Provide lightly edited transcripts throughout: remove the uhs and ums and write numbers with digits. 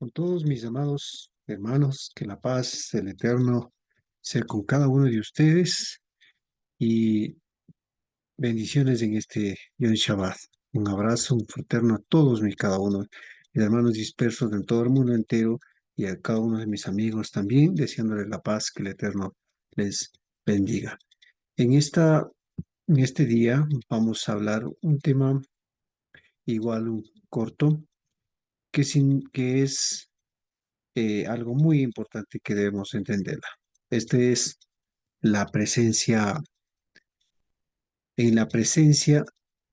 con todos mis amados hermanos, que la paz del Eterno sea con cada uno de ustedes y bendiciones en este Yom Shabbat. Un abrazo, un fraterno a todos mis cada uno, mis hermanos dispersos en todo el mundo entero y a cada uno de mis amigos también, deseándoles la paz, que el Eterno les bendiga. En esta, en este día vamos a hablar un tema igual un corto, que es algo muy importante que debemos entenderla. Este es la presencia, en la presencia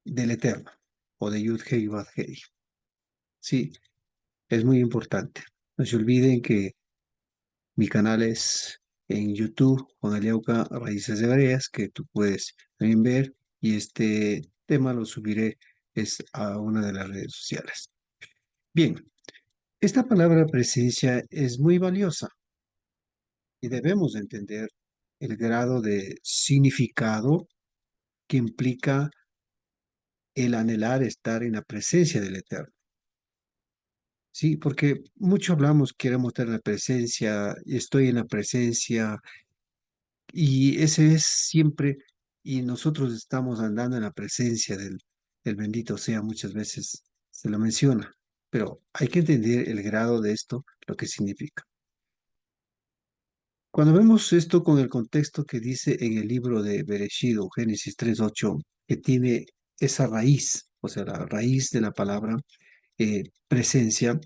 del Eterno, o de Yud-Hei Vav-Hei. Sí, es muy importante. No se olviden que mi canal es en YouTube con Eliauca Raíces Hebreas, que tú puedes también ver, y este tema lo subiré a una de las redes sociales. Bien, esta palabra presencia es muy valiosa y debemos entender el grado de significado que implica el anhelar estar en la presencia del Eterno. Sí, porque mucho hablamos, queremos estar en la presencia, estoy en la presencia, y ese es siempre, y nosotros estamos andando en la presencia del bendito sea, muchas veces se lo menciona, pero hay que entender el grado de esto, lo que significa. Cuando vemos esto con el contexto que dice en el libro de Bereshit, o Génesis 3:8, que tiene esa raíz, o sea, la raíz de la palabra presencia,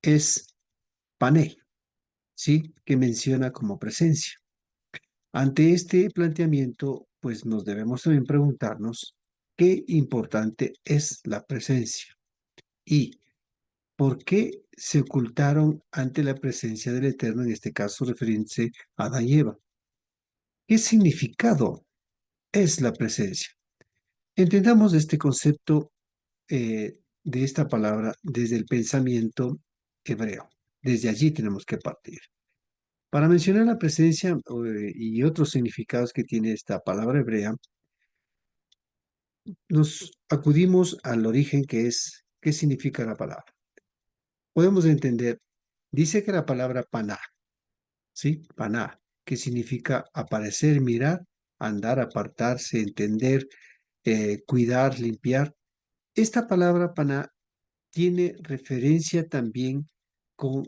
es pané, ¿sí? Que menciona como presencia. Ante este planteamiento, pues nos debemos también preguntarnos qué importante es la presencia y por qué se ocultaron ante la presencia del Eterno, en este caso refiriéndose a Adán y Eva. ¿Qué significado es la presencia? Entendamos este concepto de esta palabra desde el pensamiento hebreo. Desde allí tenemos que partir. Para mencionar la presencia y otros significados que tiene esta palabra hebrea, nos acudimos al origen, que es qué significa la palabra. Podemos entender, dice que la palabra paná, ¿sí? Paná, que significa aparecer, mirar, andar, apartarse, entender, cuidar, limpiar. Esta palabra paná tiene referencia también con,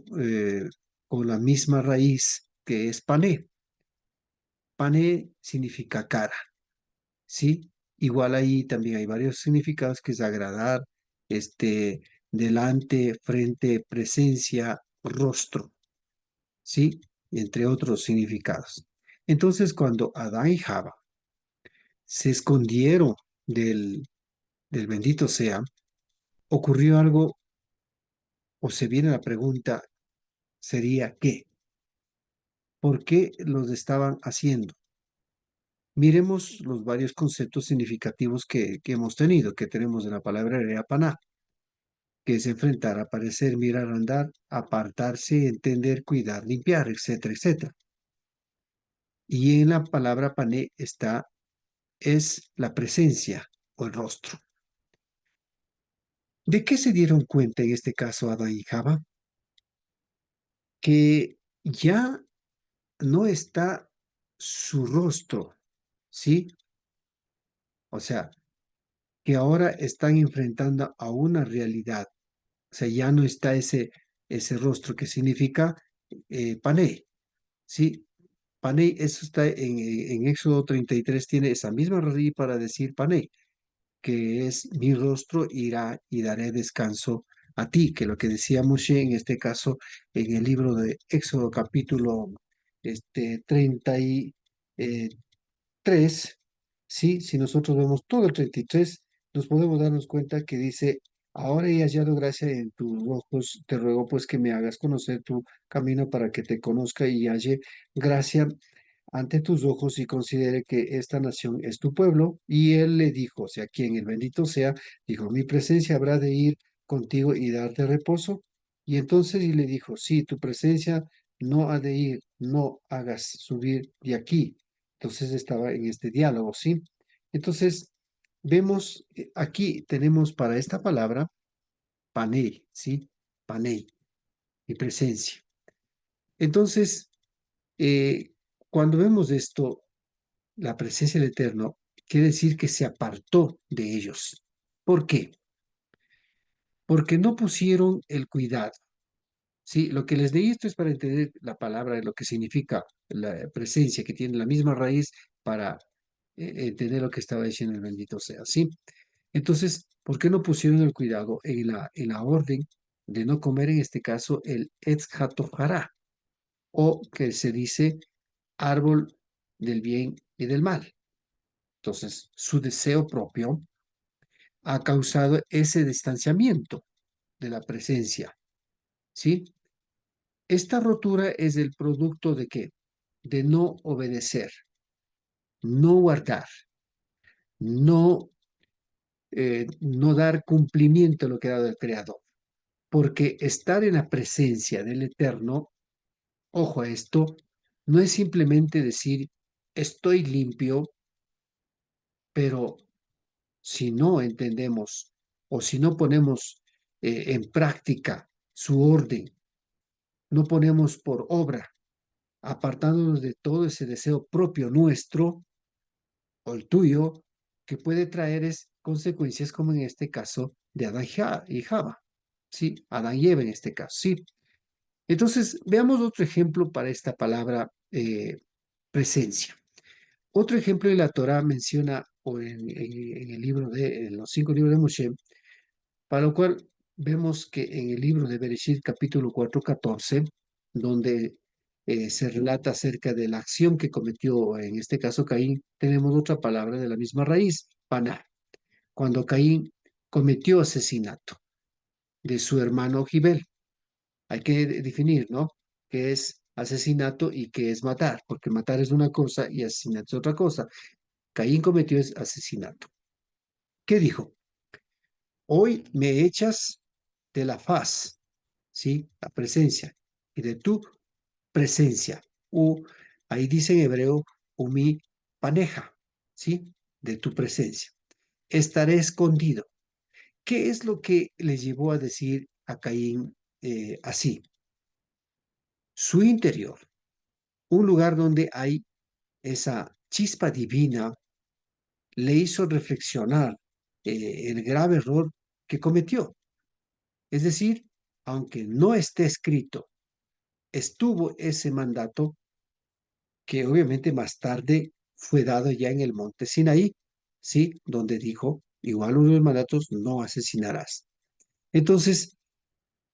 con la misma raíz que es pané. Pané significa cara, ¿sí? Igual ahí también hay varios significados, que es agradar, este, delante, frente, presencia, rostro, ¿sí? Entre otros significados. Entonces, cuando Adán y Java se escondieron del, del bendito sea, ocurrió algo, o se viene la pregunta, sería ¿qué? ¿Por qué los estaban haciendo? Miremos los varios conceptos significativos que hemos tenido, que tenemos de la palabra hebrea paná, que es enfrentar, aparecer, mirar, andar, apartarse, entender, cuidar, limpiar, etcétera, etcétera. Y en la palabra pané es la presencia o el rostro. ¿De qué se dieron cuenta en este caso Adán y Java? Que ya no está su rostro, ¿sí? O sea, que ahora están enfrentando a una realidad. O sea, ya no está ese rostro que significa pané, ¿sí? Pané, eso está en Éxodo 33, tiene esa misma raíz para decir pané, que es mi rostro irá y daré descanso a ti, que lo que decía Moshe en este caso en el libro de Éxodo capítulo 33, ¿sí? Si nosotros vemos todo el 33, nos podemos darnos cuenta que dice, ahora he hallado gracia en tus ojos, te ruego pues que me hagas conocer tu camino para que te conozca y halle gracia ante tus ojos y considere que esta nación es tu pueblo. Y él le dijo, o sea, quien el bendito sea, dijo, mi presencia habrá de ir contigo y darte reposo. Y entonces y le dijo, sí, tu presencia no ha de ir, no hagas subir de aquí. Entonces estaba en este diálogo, ¿sí? Entonces, vemos, aquí tenemos para esta palabra, pané, ¿sí? panei, mi presencia. Entonces, eh, cuando vemos esto, la presencia del Eterno, quiere decir que se apartó de ellos. ¿Por qué? Porque no pusieron el cuidado. Sí, lo que les di esto es para entender la palabra, lo que significa la presencia, que tiene la misma raíz para entender lo que estaba diciendo el bendito sea. ¿Sí? Entonces, ¿por qué no pusieron el cuidado en la orden de no comer, en este caso, el Etz HaTohará, o que se dice árbol del bien y del mal? Entonces, su deseo propio ha causado ese distanciamiento de la presencia, ¿sí? Esta rotura es el producto de qué? De no obedecer, no guardar, no dar cumplimiento a lo que ha dado el Creador. Porque estar en la presencia del Eterno, ojo a esto, no es simplemente decir, estoy limpio, pero si no entendemos o si no ponemos en práctica su orden, no ponemos por obra, apartándonos de todo ese deseo propio nuestro o el tuyo, que puede traer consecuencias como en este caso de Adán y Java, ¿sí? Adán y Eva en este caso, ¿sí? Entonces, veamos otro ejemplo para esta palabra presencia. Otro ejemplo de la Torah menciona, o en el libro en los 5 libros de Moshe, para lo cual vemos que en el libro de Bereshit, capítulo 4:14, donde se relata acerca de la acción que cometió, en este caso Caín, tenemos otra palabra de la misma raíz, paná, cuando Caín cometió asesinato de su hermano Gibel. Hay que definir, ¿no? ¿Qué es asesinato y qué es matar? Porque matar es una cosa y asesinato es otra cosa. Caín cometió asesinato. ¿Qué dijo? Hoy me echas de la faz, ¿sí? La presencia, y de tu presencia. Ahí dice en hebreo, umi paneja, ¿sí? De tu presencia. Estaré escondido. ¿Qué es lo que le llevó a decir a Caín así? Su interior, un lugar donde hay esa chispa divina, le hizo reflexionar el grave error que cometió. Es decir, aunque no esté escrito, estuvo ese mandato que obviamente más tarde fue dado ya en el monte Sinaí, ¿sí? Donde dijo, igual uno de los mandatos, no asesinarás. Entonces,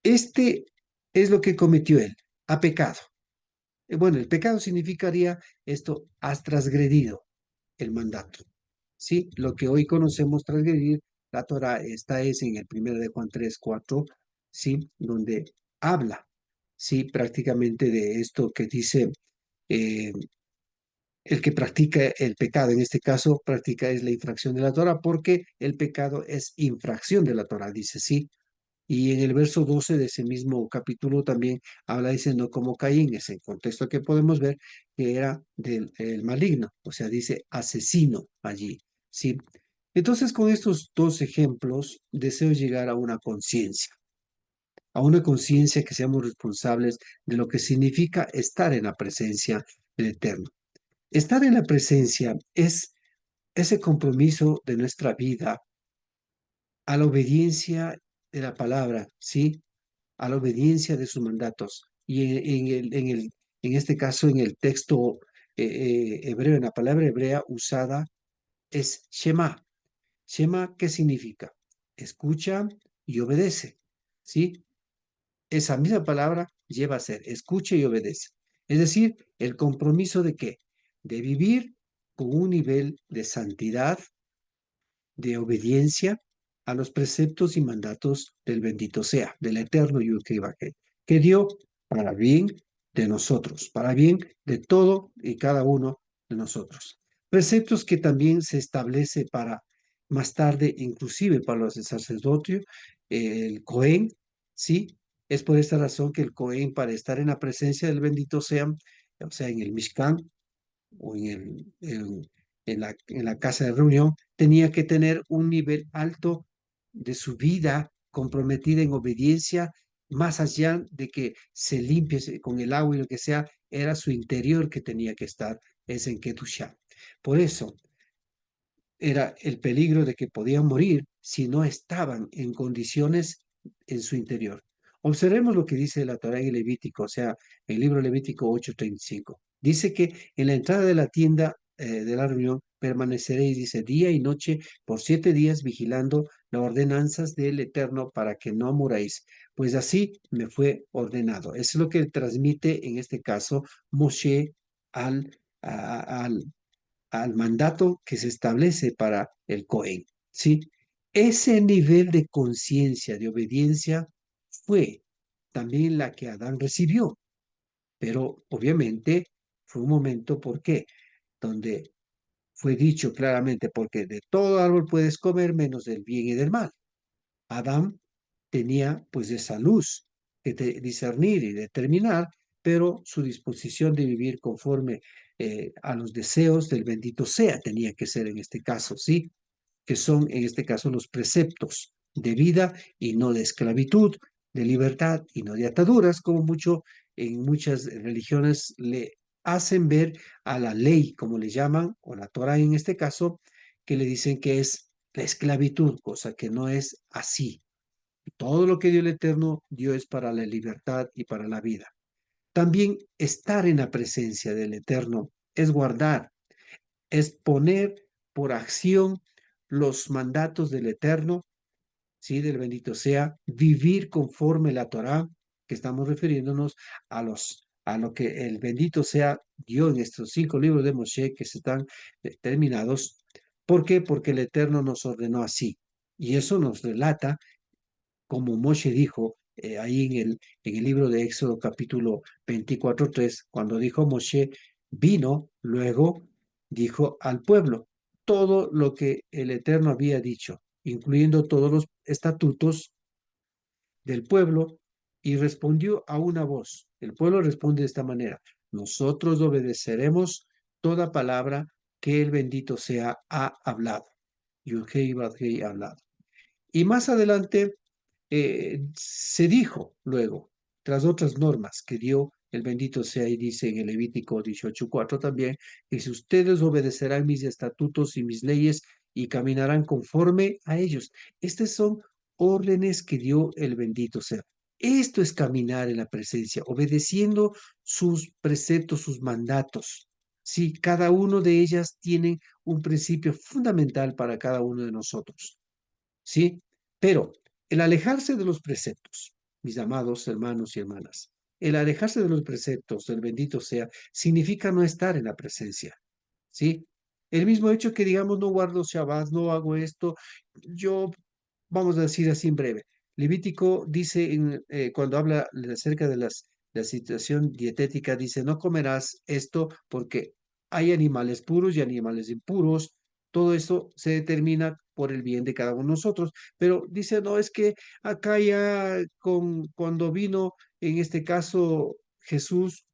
este es lo que cometió él, ha pecado. Bueno, el pecado significaría esto, has transgredido el mandato, ¿sí? Lo que hoy conocemos transgredir la Torah, esta es en el 1 de Juan 3:4, ¿sí? Donde habla, ¿sí? Prácticamente de esto que dice, eh, el que practica el pecado, en este caso, practica es la infracción de la Torah, porque el pecado es infracción de la Torah, dice, ¿sí? Y en el verso 12 de ese mismo capítulo también habla diciendo como Caín, es el contexto que podemos ver que era del el maligno, o sea, dice asesino allí, ¿sí? Entonces, con estos dos ejemplos, deseo llegar a una conciencia que seamos responsables de lo que significa estar en la presencia del Eterno. Estar en la presencia es ese compromiso de nuestra vida a la obediencia de la palabra, ¿sí? A la obediencia de sus mandatos. Y en este caso, en el texto hebreo, en la palabra hebrea usada es Shema. Shema, ¿qué significa? Escucha y obedece, ¿sí? Esa misma palabra lleva a ser escucha y obedece. Es decir, el compromiso de qué? De vivir con un nivel de santidad, de obediencia a los preceptos y mandatos del bendito sea, del eterno Yud-Heh-Vav-Heh, que dio para bien de nosotros, para bien de todo y cada uno de nosotros. Preceptos que también se establece para más tarde, inclusive para los sacerdotes, el Cohen, ¿sí? Es por esta razón que el Cohen, para estar en la presencia del bendito sea, o sea, en el Mishkan, o en la casa de reunión, tenía que tener un nivel alto de su vida comprometida en obediencia más allá de que se limpie con el agua y lo que sea, era su interior que tenía que estar, es en Ketushá. Por eso era el peligro de que podían morir si no estaban en condiciones en su interior. Observemos lo que dice la Torá en Levítico, o sea, el libro Levítico 8:35. Dice que en la entrada de la tienda de la reunión permaneceréis, dice, día y noche por 7 días vigilando las ordenanzas del Eterno para que no muráis, pues así me fue ordenado. Es lo que transmite en este caso Moshe al, al mandato que se establece para el Cohen, ¿sí? Ese nivel de conciencia, de obediencia, fue también la que Adán recibió, pero obviamente fue un momento, ¿por qué? Donde fue dicho claramente, porque de todo árbol puedes comer menos del bien y del mal. Adán tenía pues esa luz que discernir y determinar, pero su disposición de vivir conforme a los deseos del bendito sea tenía que ser en este caso, ¿sí? Que son en este caso los preceptos de vida y no de esclavitud, de libertad y no de ataduras, como mucho en muchas religiones le hacen ver a la ley, como le llaman, o la Torah en este caso, que le dicen que es la esclavitud, cosa que no es así. Todo lo que dio el Eterno dio es para la libertad y para la vida. También estar en la presencia del Eterno es guardar, es poner por acción los mandatos del Eterno, ¿sí? Del bendito sea, vivir conforme la Torá, que estamos refiriéndonos a lo que el bendito sea dio en estos 5 libros de Moshe que se están terminados. ¿Por qué? Porque el Eterno nos ordenó así. Y eso nos relata como Moshe dijo ahí en el libro de Éxodo capítulo 24:3, cuando dijo Moshe, vino, luego dijo al pueblo todo lo que el Eterno había dicho, incluyendo todos los estatutos del pueblo, y respondió a una voz. El pueblo responde de esta manera, nosotros obedeceremos toda palabra que el bendito sea ha hablado. Yudhei Vadhei ha hablado. Y más adelante se dijo luego, tras otras normas que dio el bendito sea y dice en el Levítico 18:4 también, que si ustedes obedecerán mis estatutos y mis leyes y caminarán conforme a ellos. Estas son órdenes que dio el bendito sea. Esto es caminar en la presencia, obedeciendo sus preceptos, sus mandatos. Sí, cada uno de ellas tiene un principio fundamental para cada uno de nosotros. ¿Sí? Pero el alejarse de los preceptos, mis amados hermanos y hermanas, el alejarse de los preceptos del bendito sea, significa no estar en la presencia, ¿sí? El mismo hecho que digamos no guardo Shabbat, no hago esto, yo, vamos a decir así en breve, Levítico dice cuando habla acerca de la situación dietética, dice no comerás esto porque hay animales puros y animales impuros, todo eso se determina por el bien de cada uno de nosotros, pero dice no, es que acá ya cuando vino en este caso Jesús,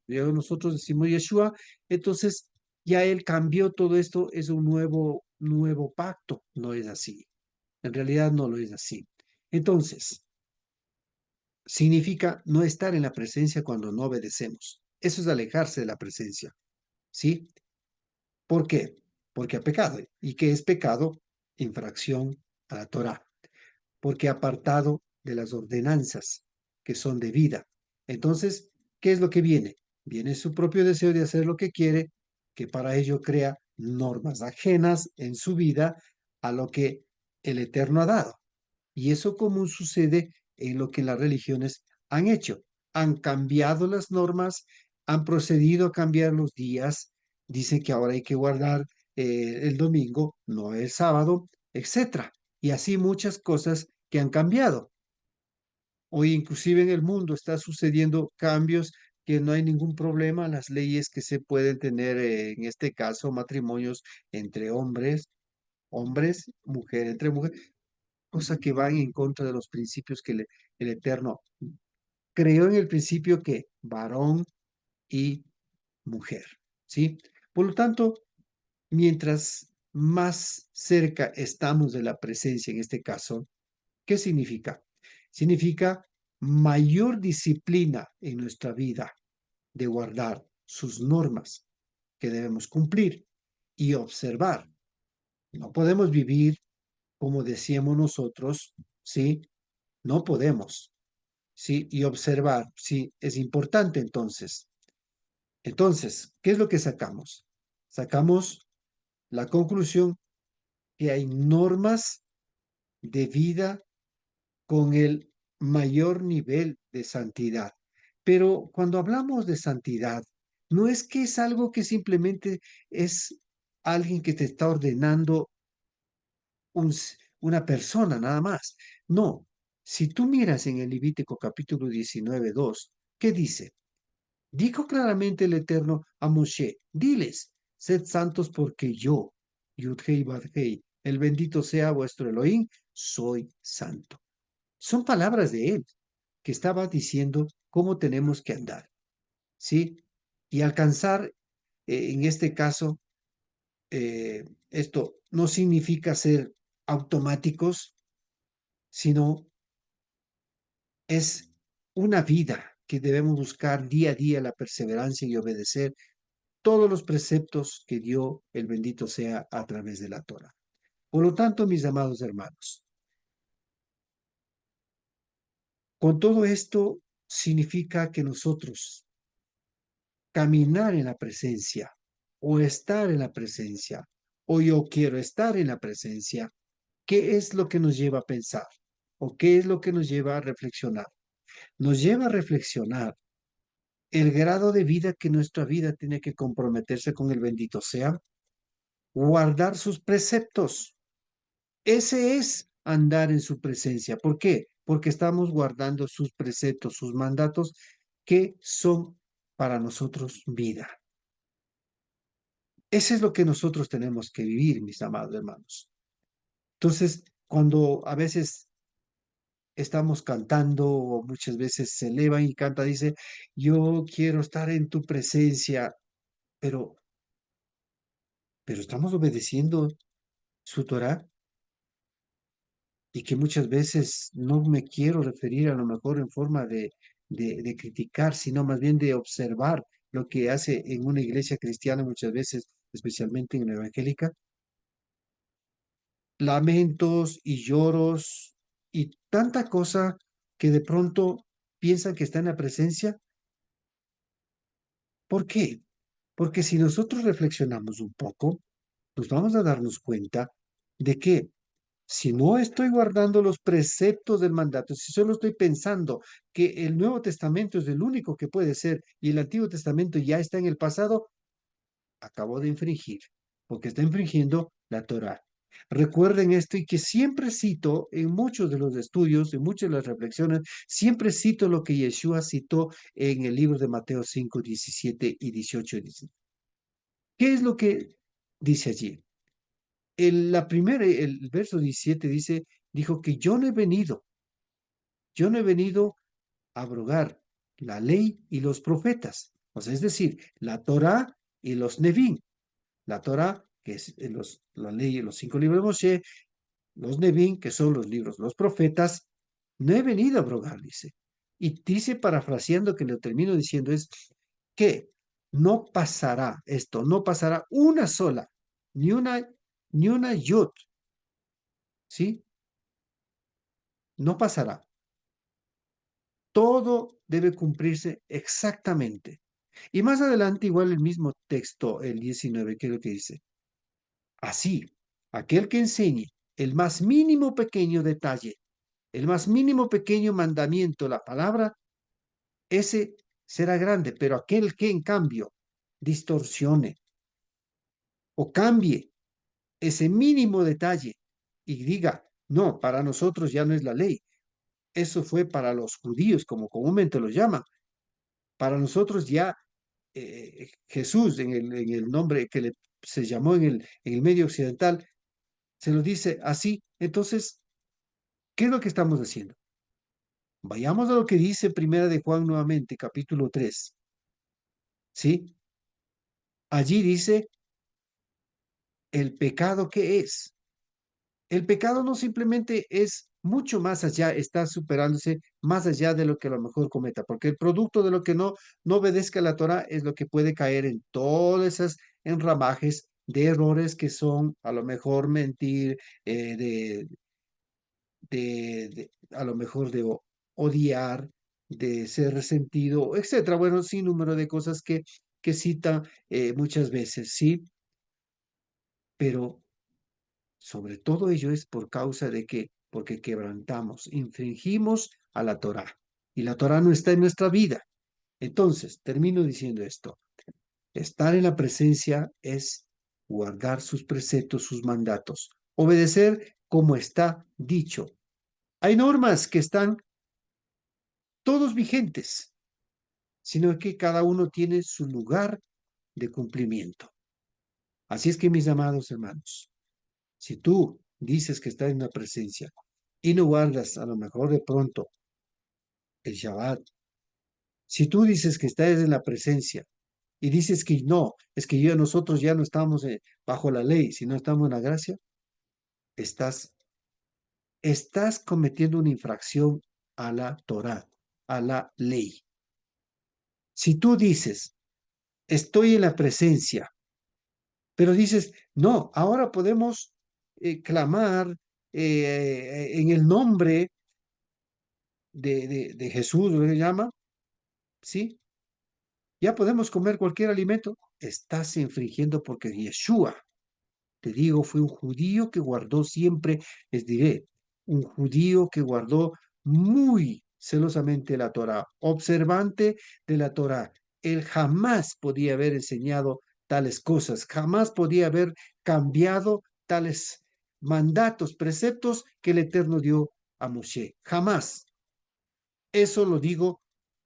ya nosotros decimos Yeshua, entonces ya él cambió todo esto, es un nuevo pacto, no es así. En realidad no lo es así. Entonces, significa no estar en la presencia cuando no obedecemos. Eso es alejarse de la presencia, ¿sí? ¿Por qué? Porque ha pecado. ¿Y qué es pecado? Infracción a la Torá. Porque ha apartado de las ordenanzas que son de vida. Entonces, ¿qué es lo que viene? Viene su propio deseo de hacer lo que quiere, que para ello crea normas ajenas en su vida a lo que el Eterno ha dado. Y eso común sucede en lo que las religiones han hecho. Han cambiado las normas, han procedido a cambiar los días, dicen que ahora hay que guardar el domingo, no el sábado, etcétera. Y así muchas cosas que han cambiado. Hoy inclusive en el mundo está sucediendo cambios que no hay ningún problema, las leyes que se pueden tener, en este caso, matrimonios entre hombres, mujer entre mujeres, cosa que van en contra de los principios que el Eterno creó en el principio que varón y mujer, ¿sí? Por lo tanto, mientras más cerca estamos de la presencia en este caso, ¿qué significa? Significa mayor disciplina en nuestra vida de guardar sus normas que debemos cumplir y observar. No podemos vivir como decíamos nosotros, ¿sí? No podemos, ¿sí? Y observar, ¿sí? Es importante entonces. Entonces, ¿qué es lo que sacamos? Sacamos la conclusión que hay normas de vida con el mayor nivel de santidad. Pero cuando hablamos de santidad, no es que es algo que simplemente es alguien que te está ordenando una persona nada más. No, si tú miras en el Levítico capítulo 19:2, ¿qué dice? Dijo claramente el Eterno a Moshe, diles, sed santos porque yo, Yudhei Badhei, el bendito sea vuestro Elohim, soy santo. Son palabras de él que estaba diciendo cómo tenemos que andar, ¿sí? Y alcanzar, en este caso, esto no significa ser automáticos, sino es una vida que debemos buscar día a día la perseverancia y obedecer todos los preceptos que dio el bendito sea a través de la Torah. Por lo tanto, mis amados hermanos, con todo esto significa que nosotros caminar en la presencia o estar en la presencia o yo quiero estar en la presencia, ¿qué es lo que nos lleva a pensar? ¿O qué es lo que nos lleva a reflexionar? Nos lleva a reflexionar el grado de vida que nuestra vida tiene que comprometerse con el bendito sea, guardar sus preceptos. Ese es andar en su presencia. ¿Por qué? Porque estamos guardando sus preceptos, sus mandatos que son para nosotros vida. Ese es lo que nosotros tenemos que vivir, mis amados hermanos. Entonces, cuando a veces estamos cantando o muchas veces se eleva y canta, dice, yo quiero estar en tu presencia, pero, pero estamos obedeciendo su Torah y que muchas veces no me quiero referir a lo mejor en forma de criticar, sino más bien de observar lo que hace en una iglesia cristiana muchas veces, especialmente en la evangélica, lamentos y lloros y tanta cosa que de pronto piensan que está en la presencia. ¿Por qué? Porque si nosotros reflexionamos un poco, nos vamos a darnos cuenta de que si no estoy guardando los preceptos del mandato, si solo estoy pensando que el Nuevo Testamento es el único que puede ser y el Antiguo Testamento ya está en el pasado, acabo de infringir, porque está infringiendo la Torá. Recuerden esto y que siempre cito en muchos de los estudios, en muchas de las reflexiones, siempre cito lo que Yeshua citó en el libro de Mateo 5, 17 y 18. Dice. ¿Qué es lo que dice allí? El verso 17 dice, dijo que yo no he venido a abrogar la ley y los profetas, o sea, es decir, la Torá y los Nevim. La Torá, que es la ley y los 5 libros de Moshe, los Nevim, que son los libros, los profetas, no he venido a abrogar, dice. Y dice, parafraseando, que lo termino diciendo, es que no pasará esto, no pasará una sola, ni una, ni una yod, ¿sí? No pasará. Todo debe cumplirse exactamente. Y más adelante, igual el mismo texto, el 19, ¿qué es lo que dice? Así, aquel que enseñe el más mínimo pequeño detalle, el más mínimo pequeño mandamiento, la palabra, ese será grande, pero aquel que en cambio distorsione o cambie ese mínimo detalle y diga, no, para nosotros ya no es la ley, eso fue para los judíos, como comúnmente lo llaman, para nosotros ya Jesús, en el nombre que se llamó en el medio occidental, se lo dice así. Entonces, ¿qué es lo que estamos haciendo? Vayamos a lo que dice Primera de Juan nuevamente, capítulo 3, ¿sí? Allí dice el pecado que es. El pecado no simplemente es mucho más allá, está superándose más allá de lo que a lo mejor cometa, porque el producto de lo que no obedezca la Torah es lo que puede caer en todas esas enramajes de errores que son a lo mejor mentir, a lo mejor de odiar, de ser resentido, etcétera. Bueno, sin número de cosas que cita muchas veces, ¿sí? Pero sobre todo ello es por causa de que, porque quebrantamos, infringimos a la Torá. Y la Torá no está en nuestra vida. Entonces, termino diciendo esto. Estar en la presencia es guardar sus preceptos, sus mandatos, obedecer como está dicho. Hay normas que están todos vigentes, sino que cada uno tiene su lugar de cumplimiento. Así es que, mis amados hermanos, si tú dices que estás en la presencia y no guardas a lo mejor de pronto el Shabbat, si tú dices que estás en la presencia y dices que no, es que nosotros ya no estamos bajo la ley, sino estamos en la gracia, estás, estás cometiendo una infracción a la Torah, a la ley. Si tú dices, estoy en la presencia, pero dices, no, ahora podemos clamar en el nombre de Jesús, ¿lo llama? ¿Sí? Ya podemos comer cualquier alimento. Estás infringiendo porque Yeshua, te digo, fue un judío que guardó siempre, les diré, un judío que guardó muy celosamente la Torá, observante de la Torá. Él jamás podía haber enseñado tales cosas, jamás podía haber cambiado tales mandatos, preceptos que el Eterno dio a Moshe. Jamás. Eso lo digo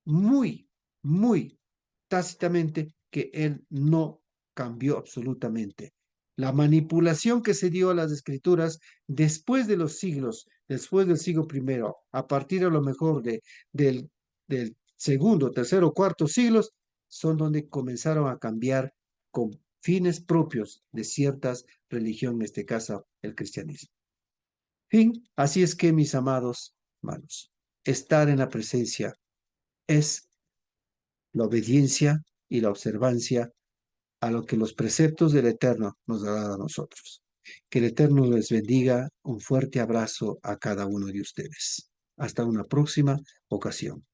muy, muy tácitamente que él no cambió absolutamente. La manipulación que se dio a las escrituras después de los siglos, después del siglo primero, a partir a lo mejor del segundo, tercero, cuarto siglos, son donde comenzaron a cambiar con fines propios de ciertas religiones, en este caso el cristianismo. Fin, así es que mis amados hermanos, estar en la presencia es la obediencia y la observancia a lo que los preceptos del Eterno nos han dado a nosotros. Que el Eterno les bendiga. Un fuerte abrazo a cada uno de ustedes. Hasta una próxima ocasión.